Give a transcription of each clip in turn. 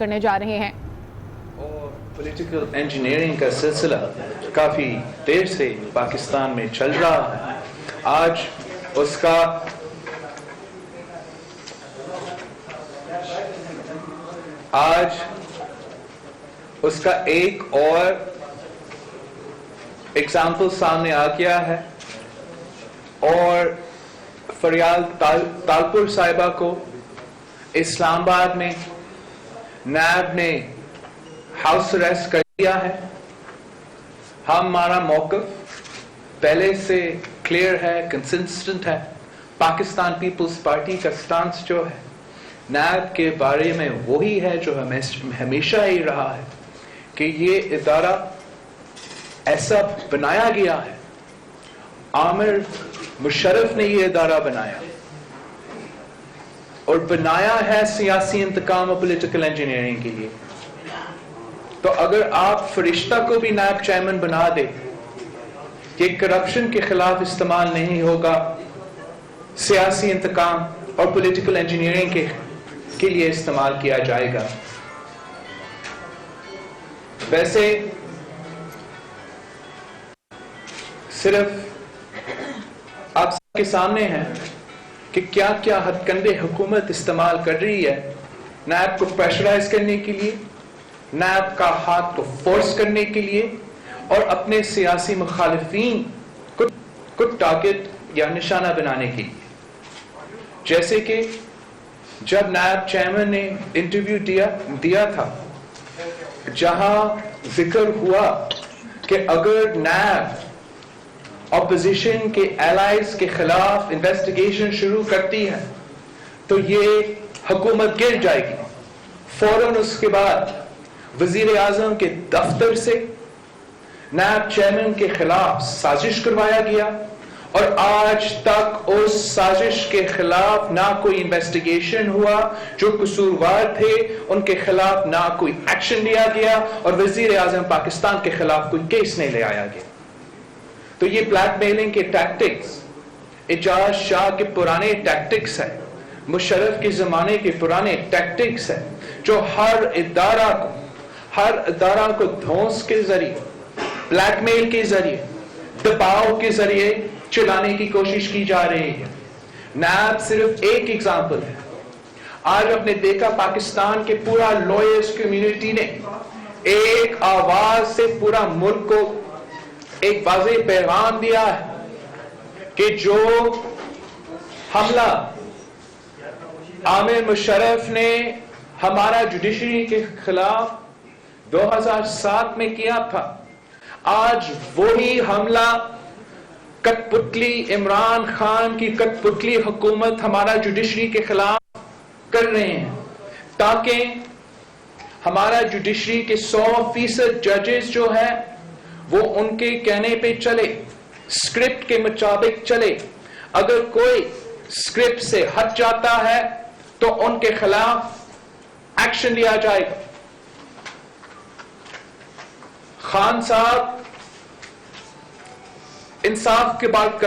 کرنے جا رہے ہیں۔ اور پولیٹیکل انجینئرنگ کا سلسلہ کافی دیر سے پاکستان میں چل رہا ہے۔ آج اس کا ایک اور ایگزامپل سامنے آ گیا ہے، اور فریال تالپور صاحبہ کو اسلام آباد میں نیب نے ہاؤس اریسٹ کر دیا ہے۔ ہمارا موقف پہلے سے کلیئر ہے، کنسسٹنٹ ہے۔ پاکستان پیپلز پارٹی کا سٹانس جو ہے نیب کے بارے میں وہی ہے جو ہمیشہ ہی رہا ہے کہ یہ ادارہ ایسا بنایا گیا ہے، عامر مشرف نے یہ ادارہ بنایا اور بنایا ہے سیاسی انتقام اور پولیٹیکل انجینئرنگ کے لیے۔ تو اگر آپ فرشتہ کو بھی نیب چیئرمین بنا دے، یہ کرپشن کے خلاف استعمال نہیں ہوگا، سیاسی انتقام اور پولیٹیکل انجینئرنگ کے لیے استعمال کیا جائے گا۔ ویسے صرف آپ سب کے سامنے ہے کہ کیا کیا ہتھ کنڈے حکومت استعمال کر رہی ہے نیب کو پریشرائز کرنے کے لیے، نیب کا ہاتھ کو فورس کرنے کے لیے، اور اپنے سیاسی مخالفین کو ٹارگٹ یا نشانہ بنانے کے لیے۔ جیسے کہ جب نیب چیئرمین نے انٹرویو دیا تھا، جہاں ذکر ہوا کہ اگر نیب اپوزیشن کے الائز کے خلاف انویسٹیگیشن شروع کرتی ہے تو یہ حکومت گر جائے گی۔ فوراً اس کے بعد وزیر اعظم کے دفتر سے نیب چیئرمین کے خلاف سازش کروایا گیا، اور آج تک اس سازش کے خلاف نہ کوئی انویسٹیگیشن ہوا، جو قصوروار تھے ان کے خلاف نہ کوئی ایکشن لیا گیا، اور وزیر اعظم پاکستان کے خلاف کوئی کیس نہیں لے آیا گیا۔ تو یہ بلیک میلنگ کے ٹیکٹکس اعجاز شاہ کے پرانے ٹیکٹکس ہیں، مشرف کے زمانے کے پرانے ٹیکٹکس ہیں، جو ہر ادارہ کو دھونس کے ذریعے، بلیک میل کے ذریعے، دباؤ کے ذریعے چلانے کی کوشش کی جا رہی ہے۔ نیب صرف ایک ایگزامپل ہے۔ آج آپ نے دیکھا پاکستان کے پورا لوئرز کمیونٹی نے ایک آواز سے پورا ملک کو ایک واضح پیغام دیا ہے کہ جو حملہ عامر مشرف نے ہمارا جوڈیشری کے خلاف 2007 میں کیا تھا، آج وہی حملہ کٹ پتلی عمران خان کی کٹ پتلی حکومت ہمارا جوڈیشری کے خلاف کر رہے ہیں، تاکہ ہمارا جوڈیشری کے 100% ججز جو ہے وہ ان کے کہنے پہ چلے، سکرپٹ کے مطابق چلے۔ اگر کوئی سکرپٹ سے ہٹ جاتا ہے تو ان کے خلاف ایکشن لیا جائے گا۔ خان صاحب انصاف کی بات کر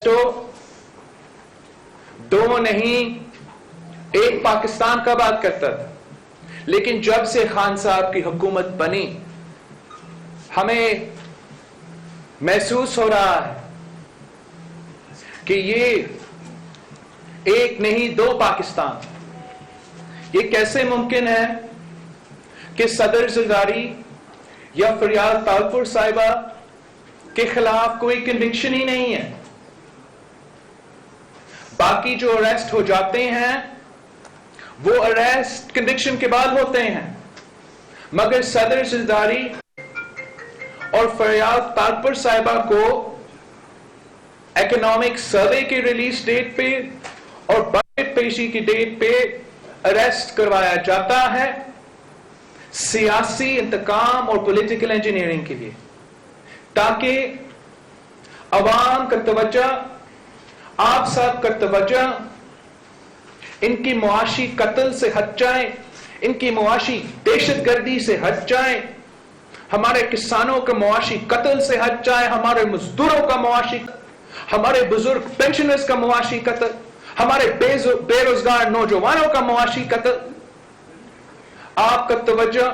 تو دو نہیں ایک پاکستان کا بات کرتا تھا، لیکن جب سے خان صاحب کی حکومت بنی ہمیں محسوس ہو رہا ہے کہ یہ ایک نہیں دو پاکستان۔ یہ کیسے ممکن ہے کہ صدر زرداری یا فریال تالپور صاحبہ کے خلاف کوئی کنوکشن ہی نہیں ہے، باقی جو اریسٹ ہو جاتے ہیں وہ اریسٹ کنوکشن کے بعد ہوتے ہیں، مگر صدر زرداری اور فریال تالپور صاحبہ کو اکنامک سروے کی ریلیز ڈیٹ پہ اور بجٹ پیشی کی ڈیٹ پہ اریسٹ کروایا جاتا ہے سیاسی انتقام اور پولیٹیکل انجینئرنگ کے لیے، تاکہ عوام کا توجہ، آپ سب کا توجہ ان کی معاشی قتل سے ہٹ جائیں، ان کی معاشی دہشت گردی سے ہٹ جائیں، ہمارے کسانوں کا معاشی قتل سے ہٹ جائے، ہمارے مزدوروں کا معاشی، ہمارے بزرگ پینشنرز کا معاشی قتل، ہمارے بے روزگار نوجوانوں کا معاشی قتل. آپ کا توجہ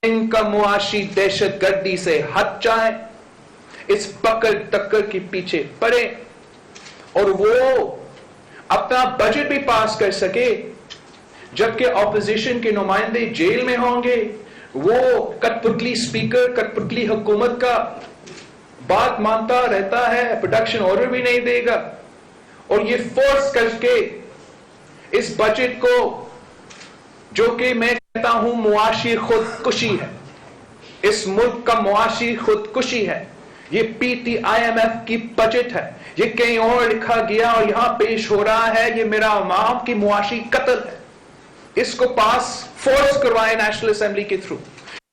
ان کا معاشی دہشت گردی سے ہٹ جائے, اس بکر ٹکر کے پیچھے پڑے اور وہ اپنا بجٹ بھی پاس کر سکے, جبکہ اپوزیشن کے نمائندے جیل میں ہوں گے. وہ کٹ پتلی اسپیکر, کٹ پتلی حکومت کا بات مانتا رہتا ہے, پروڈکشن آرڈر بھی نہیں دے گا, اور یہ فورس کر کے اس بجٹ کو, جو کہ میں کہتا ہوں معاشی خودکشی ہے, اس ملک کا معاشی خودکشی ہے. یہ P T I M F کی بجٹ ہے, یہ کہیں اور لکھا گیا اور یہاں پیش ہو رہا ہے, یہ میرا عوام کی معاشی قتل ہے. اس کو پاس فورس کروائے نیشنل اسمبلی کے تھرو,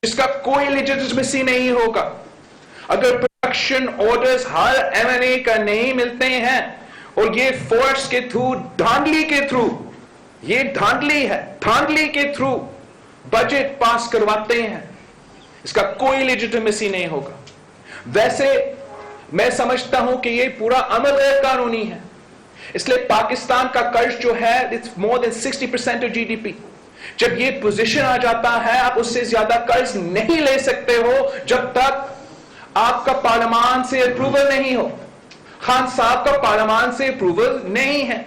اس کا کوئی لیجٹمیسی نہیں ہوگا. اگر پروڈکشن آرڈرز ہر ایم این اے کا نہیں ملتے ہیں اور یہ فورس کے تھرو, دھاندلی کے تھرو, یہ دھاندلی ہے, دھاندلی کے تھرو بجٹ پاس کرواتے ہیں, اس کا کوئی لیجٹمیسی نہیں ہوگا. ویسے میں سمجھتا ہوں کہ یہ پورا عمل غیر قانونی ہے, اس لیے پاکستان کا قرض جو ہے it's more than 60% of GDP. جب یہ پوزیشن آ جاتا ہے آپ اس سے زیادہ قرض نہیں لے سکتے ہو جب تک آپ کا پارلیمان سے اپروول نہیں ہو. خان صاحب کا پارلیمان سے اپروول نہیں ہے,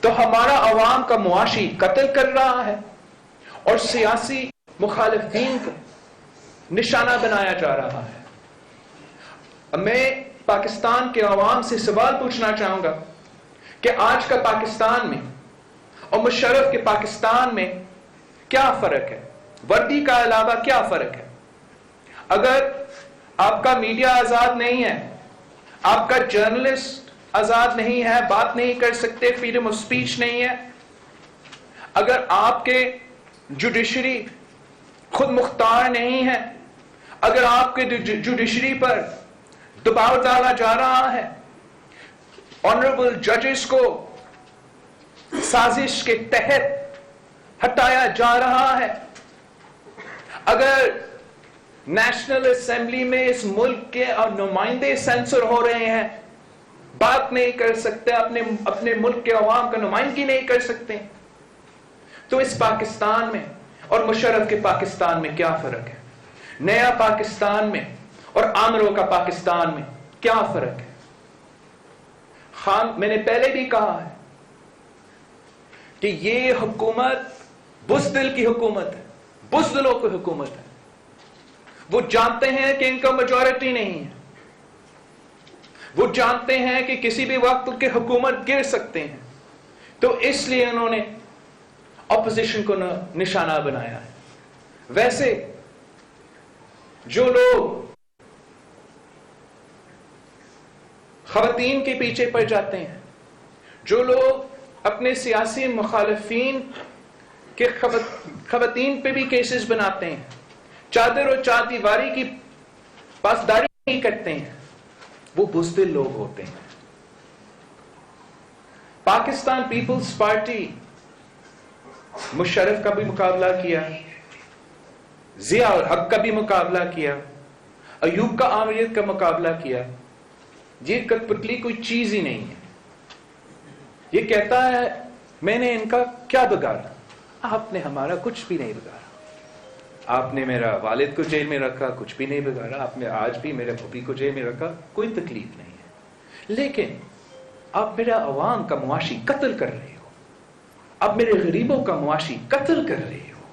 تو ہمارا عوام کا معاشی قتل کر رہا ہے اور سیاسی مخالفین کو نشانہ بنایا جا رہا ہے. میں پاکستان کے عوام سے سوال پوچھنا چاہوں گا کہ آج کا پاکستان میں اور مشرف کے پاکستان میں کیا فرق ہے, وردی کا علاوہ کیا فرق ہے؟ اگر آپ کا میڈیا آزاد نہیں ہے, آپ کا جرنلسٹ آزاد نہیں ہے, بات نہیں کر سکتے, فریڈم آف سپیچ نہیں ہے, اگر آپ کے جوڈیشری خود مختار نہیں ہے, اگر آپ کے جوڈیشری پر دباؤ ڈالا جا رہا ہے, آنریبل ججز کو سازش کے تحت ہٹایا جا رہا ہے, اگر نیشنل اسمبلی میں اس ملک کے اور نمائندے سینسر ہو رہے ہیں, بات نہیں کر سکتے, اپنے ملک کے عوام کا نمائندگی نہیں کر سکتے, تو اس پاکستان میں اور مشرف کے پاکستان میں کیا فرق ہے؟ نیا پاکستان میں اور آمروں کا پاکستان میں کیا فرق ہے؟ میں نے پہلے بھی کہا ہے کہ یہ حکومت بزدل کی حکومت ہے, بزدلوں کی حکومت ہے. وہ جانتے ہیں کہ ان کا میجورٹی نہیں ہے, وہ جانتے ہیں کہ کسی بھی وقت کے حکومت گر سکتے ہیں, تو اس لیے انہوں نے اپوزیشن کو نشانہ بنایا ہے. ویسے جو لوگ خواتین کے پیچھے پڑ جاتے ہیں, جو لوگ اپنے سیاسی مخالفین کے خواتین پہ بھی کیسز بناتے ہیں, چادر اور چار دیواری کی پاسداری نہیں کرتے ہیں, وہ بزدل لوگ ہوتے ہیں. پاکستان پیپلز پارٹی مشرف کا بھی مقابلہ کیا, ضیاء الحق کا بھی مقابلہ کیا, ایوب کا آمریت کا مقابلہ کیا. یہ کٹ پتلی کوئی چیز ہی نہیں ہے. یہ کہتا ہے میں نے ان کا کیا بگاڑا؟ آپ نے ہمارا کچھ بھی نہیں بگاڑا. آپ نے میرا والد کو جیل میں رکھا, کچھ بھی نہیں بگاڑا. آپ نے آج بھی میرے بھوپی کو جیل میں رکھا, کوئی تکلیف نہیں ہے. لیکن آپ میرا عوام کا معاشی قتل کر رہے ہو, آپ میرے غریبوں کا معاشی قتل کر رہے ہو,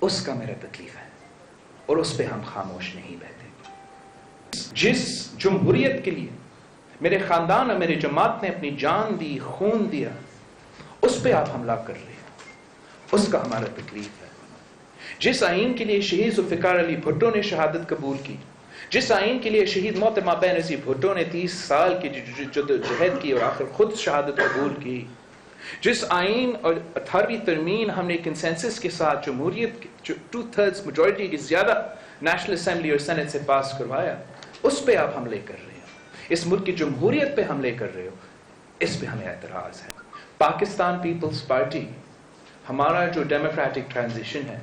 اس کا میرا تکلیف ہے اور اس پہ ہم خاموش نہیں بیٹھے. جس جمہوریت کے لیے میرے خاندان اور میرے جماعت نے اپنی جان دی, خون دیا, اس پہ آپ حملہ کر رہے ہو, اس کا ہمارا تکلیف ہے. جس آئین کے لیے شہید ذوالفقار علی بھٹو نے شہادت قبول کی, جس آئین کے لیے شہید محترمہ بینظیر بھٹو نے 30 سال کی جدوجہد کی اور آخر خود شہادت قبول کی, جس آئین اور 18ویں ترمیم ہم نے کنسنسس کے ساتھ جمہوریت 2/3 میجورٹی کی زیادہ نیشنل اسمبلی اور سینٹ سے پاس کروایا, اس پہ آپ حملے کر رہے ہو, اس ملک کی جمہوریت پہ حملے کر رہے ہو, اس پہ ہمیں اعتراض ہے. پاکستان پیپلز پارٹی ہمارا جو ڈیموکریٹک ٹرانزیشن ہے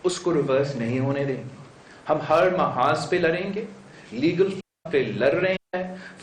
اس کو ریورس نہیں ہونے دیں گے. ہم ہر محاذ پہ لڑیں گے, لیگل پہ لڑ رہے ہیں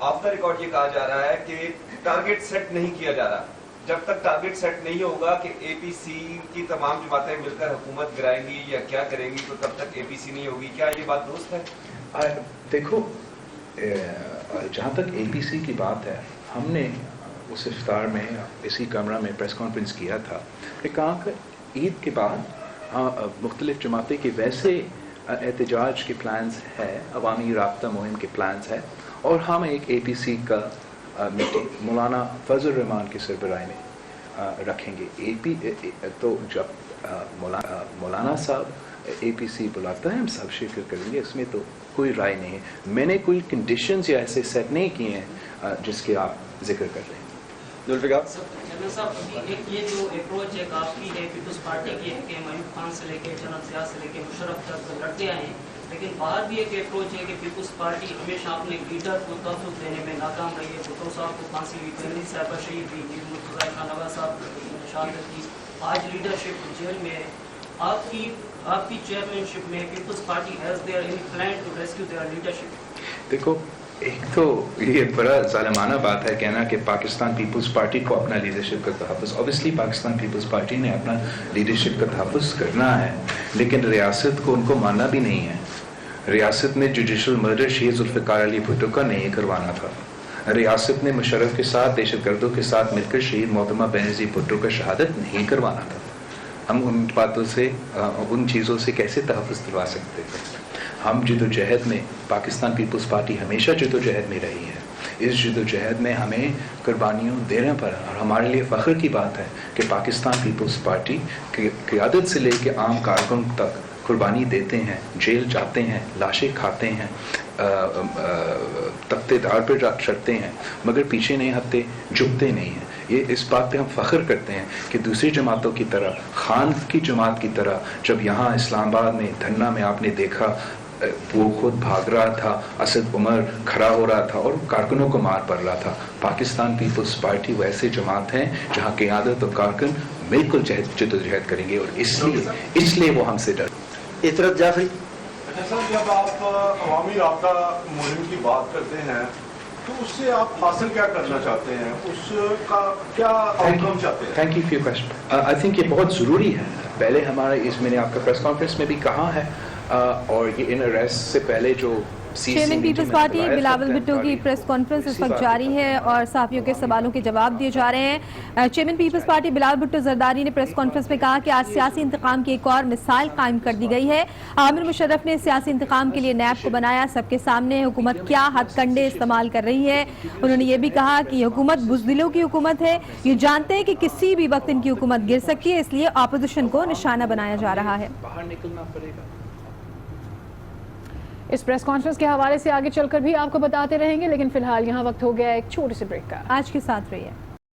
آف دا ریکارڈ یہ کہا جا رہا ہے کہ ٹارگٹ سیٹ نہیں کیا جا رہا. جب تک ٹارگٹ سیٹ نہیں ہوگا کہ اے پی سی کی تمام جماعتیں مل کر حکومت گرائیں گی یا کیا کریں گی, تو تب تک اے پی سی نہیں ہوگی. کیا یہ بات درست ہے؟ دیکھو, جہاں تک اے پی سی کی بات ہے, ہم نے اس افطار میں اسی کمرہ میں پریس کانفرنس کیا تھا کہ کہاں کہ عید کے بعد مختلف جماعتیں کے ویسے احتجاج کے پلانز ہے, عوامی رابطہ مہم کے پلانز ہے, اور ہم ایک اے پی سی کا میٹنگ مولانا فضل الرحمان کی سربراہی میں رکھیں گے. تو جب مولانا صاحب اے پی سی بلاتا ہے ہم سب شرکت کریں گے, اس میں تو کوئی رائے نہیں ہے. میں نے کوئی کنڈیشنز یا ایسے سیٹ نہیں کیے ہیں جس کے آپ ذکر کر رہے ہیں. ذوالفقار صاحب, ایک یہ جو اپروچ ہے آپ کی ہے پیپلز پارٹی کی ہے کہ معیوب خان سے لے کے جنرل سیاح سے لے کے مشرف تک لڑتے آئے ہیں, لیکن باہر بھی ایک اپروچ ہے کہ پیپلز پارٹی ہمیشہ اپنے لیڈر کو تحفظ دینے میں ناکام رہی ہے. بھٹو صاحب کو پھانسی ہوئی, تنویر صاحبہ شہید ہوئی, میر مرتضیٰ خان نواز صاحب شہادت کی, آج لیڈرشپ جیل میں ہے. آپ کی چیئرمین شپ میں Peoples Party has their any plan to rescue their leadership? دیکھو, ایک تو یہ بڑا ظالمانہ بات ہے کہنا کہ پاکستان پیپلز پارٹی کو اپنا لیڈرشپ کا تحفظ. اوبیسلی پاکستان پیپلز پارٹی نے اپنا لیڈرشپ کا تحفظ کرنا ہے, لیکن ریاست کو ان کو ماننا بھی نہیں ہے. ریاست نے جوڈیشل مرڈر شہید ذوالفقار علی بھٹو کا نہیں کروانا تھا. ریاست نے مشرف کے ساتھ دہشت گردوں کے ساتھ مل کر شہید محترمہ بینظیر بھٹو کا شہادت نہیں کروانا تھا. ہم ان باتوں سے, ان چیزوں سے کیسے تحفظ دلوا سکتے تھے؟ ہم جد و جہد میں, پاکستان پیپلز پارٹی ہمیشہ جد و جہد میں رہی ہے. اس جد و جہد میں ہمیں قربانیوں دینے پر, اور ہمارے لیے فخر کی بات ہے کہ پاکستان پیپلز پارٹی کی قیادت سے لے کے عام کارکن تک قربانی دیتے ہیں, جیل جاتے ہیں, لاشیں کھاتے ہیں, تختے دار پہ چڑھتے ہیں, مگر پیچھے نہیں ہٹتے, جھکتے نہیں ہیں. یہ اس بات پہ ہم فخر کرتے ہیں کہ دوسری جماعتوں کی طرح, خان کی جماعت کی طرح, جب یہاں اسلام آباد میں دھرنا میں آپ نے دیکھا وہ خود بھاگ رہا تھا, اسد عمر کھڑا ہو رہا تھا اور کارکنوں کو مار پڑ رہا تھا. پاکستان پیپلز پارٹی وہ ایسے جماعت ہیں جہاں قیادت اور کارکن بالکل جد و جہد کریں گے, اور اس لیے وہ ہم سے ڈر. اطرت جعفری. اچھا صاحب, جب آپ عوامی رابطہ مہم کی بات کرتے ہیں تو اس سے آپ حاصل کیا کرنا چاہتے ہیں, اس کا کیا آؤٹ کم چاہتے ہیں؟ Thank you for your question. I think یہ بہت ضروری ہے. پہلے ہمارا اس میں نے آپ کا پریس کانفرنس میں بھی کہا ہے, اور یہ ان اریسٹ سے پہلے جو chairman Peoples Party Bilawal Bhutto کی پریس کانفرنس اس وقت جاری ہے اور صحافیوں کے سوالوں کے جواب دیے جا رہے ہیں. Chairman Peoples Party Bilawal Bhutto Zardari نے پریس کانفرنس میں کہا کہ آج سیاسی انتقام کی ایک اور مثال قائم کر دی گئی ہے. عامر مشرف نے سیاسی انتقام کے لیے نیب کو بنایا. سب کے سامنے حکومت کیا ہتھ کنڈے استعمال کر رہی ہے. انہوں نے یہ بھی کہا کہ یہ حکومت بزدلوں کی حکومت ہے. یہ جانتے ہیں کہ کسی بھی وقت ان کی حکومت گر سکتی ہے, اس لیے اپوزیشن کو نشانہ بنایا جا رہا ہے. باہر نکلنا پڑے گا. اس پریس کانفرنس کے حوالے سے آگے چل کر بھی آپ کو بتاتے رہیں گے, لیکن فی الحال یہاں وقت ہو گیا ایک چھوٹی سی بریک کا. آج کے ساتھ رہیے.